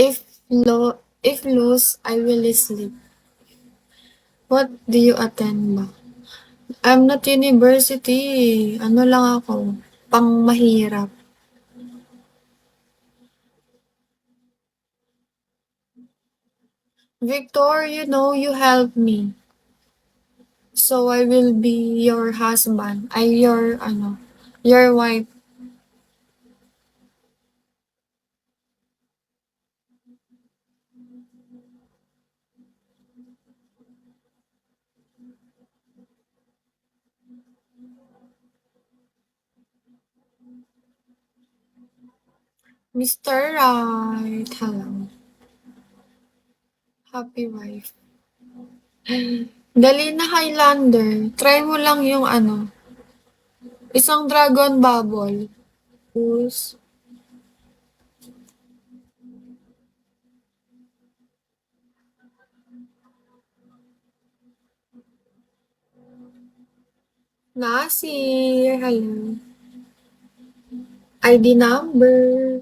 If lose, I will sleep. What do you attend ba? I'm not university. Ano lang ako, pang mahirap. Victor, you know you help me. So I will be your husband. Your wife. Mr. Right. Hello. Happy wife. Dali na Highlander. Try mo lang yung isang dragon bubble. Tapos, Nasir. Hello. ID number.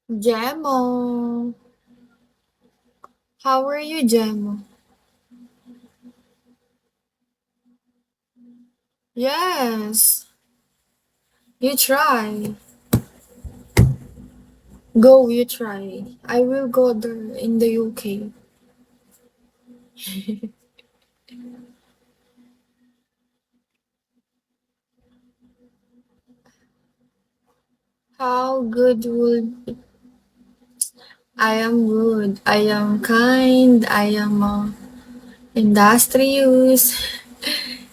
Jemo. How are you, Jemo? Yes. You try. Go, you try. I will go there in the UK. How good would I am good. I am kind. I am industrious.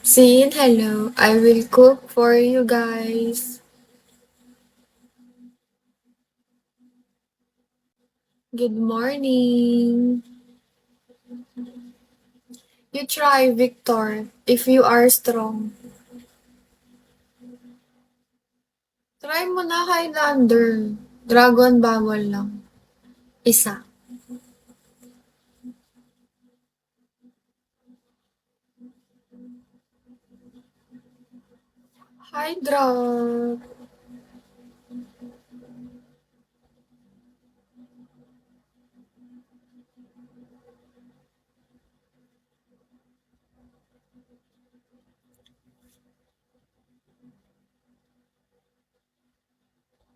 Saying hello. I will cook for you guys. Good morning. You try, Victor, if you are strong. Try mo na Highlander. Dragon bawal lang. Isa. Hydra.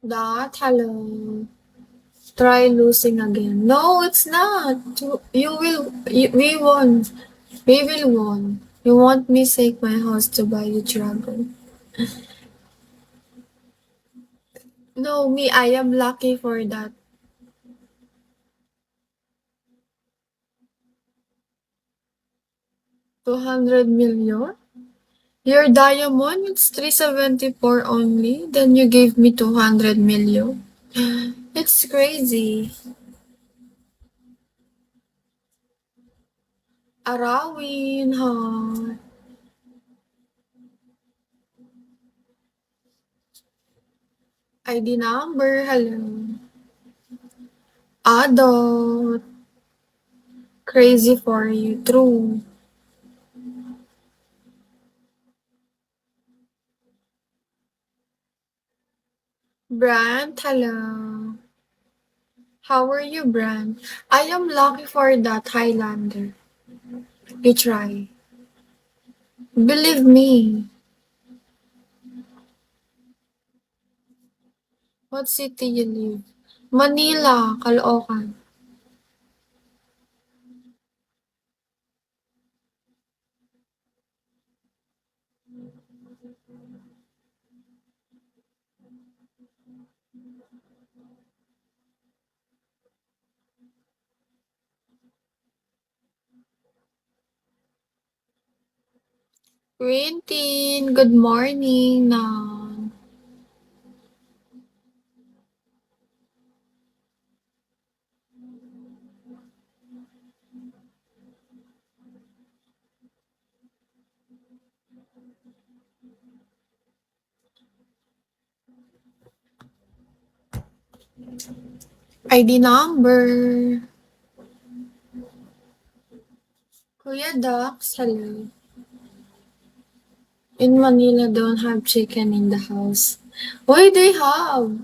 That, hello. Try losing again. No, it's not. We won. We will won. You want me take my house to buy you dragon? No, me, I am lucky for that. 200 million? Your diamond, it's 374 only. Then you gave me 200 million. It's crazy. Arawin, ha? ID number, hello. Adult. Crazy for you, true. Brand, hello. How are you, Brand? I am lucky for that, Highlander. You try. Believe me. What city you live? Manila, Caloocan. Quintin, good morning na. ID number. Kuya Dax, hello. In Manila, don't have chicken in the house. Why they have?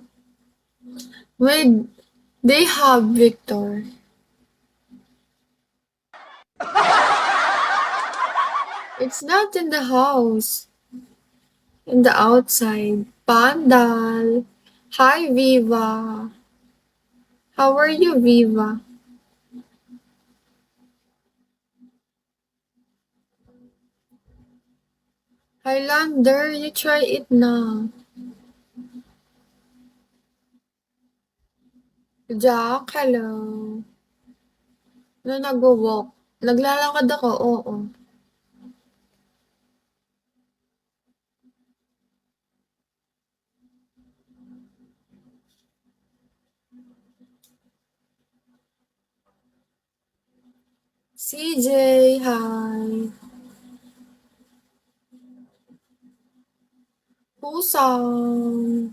Wait, they have, Victor. It's not in the house. In the outside. Pandal. Hi, Viva. How are you, Viva? Highlander, you try it now. Jack, hello. Na nagwo-walk. Naglalakad ako, oo. CJ, hi. Pusang.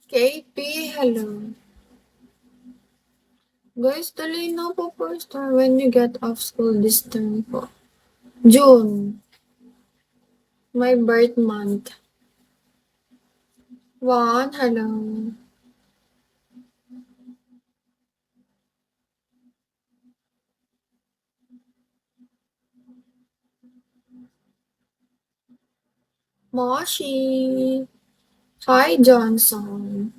KP, hello. Guys, tuloy na po first or when you get off school this term po. June. My birth month. Juan, hello. Moshi. Hi, Johnson.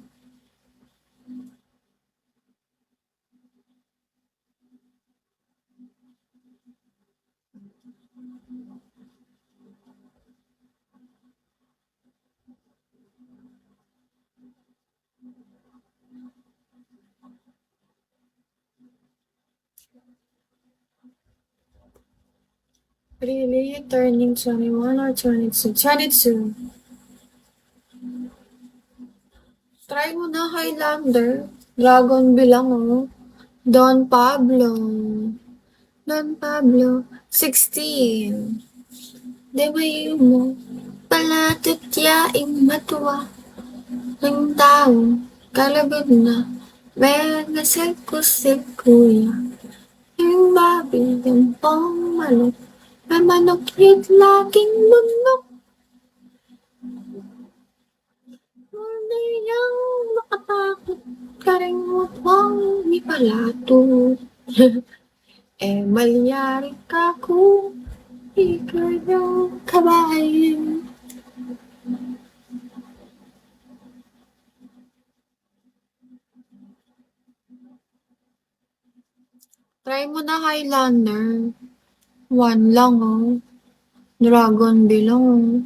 Really? You turning 21 or 22? 22. Try mo na Highlander. Dragon bilang oh. Don Pablo. Don Pablo. 16. Di may mo. Palatot yaing matuwa. Ng tao. Kalagod na. Megasel ko si kuya. Yung babi yung pangmalok. May manok yun laging munok. Hindi yung makatakot. Karingot wang ni palato. Malyari ka ko. Ikaw yung kabayan. Try mo na Highlander. One lang oh. Dragon bilang oh.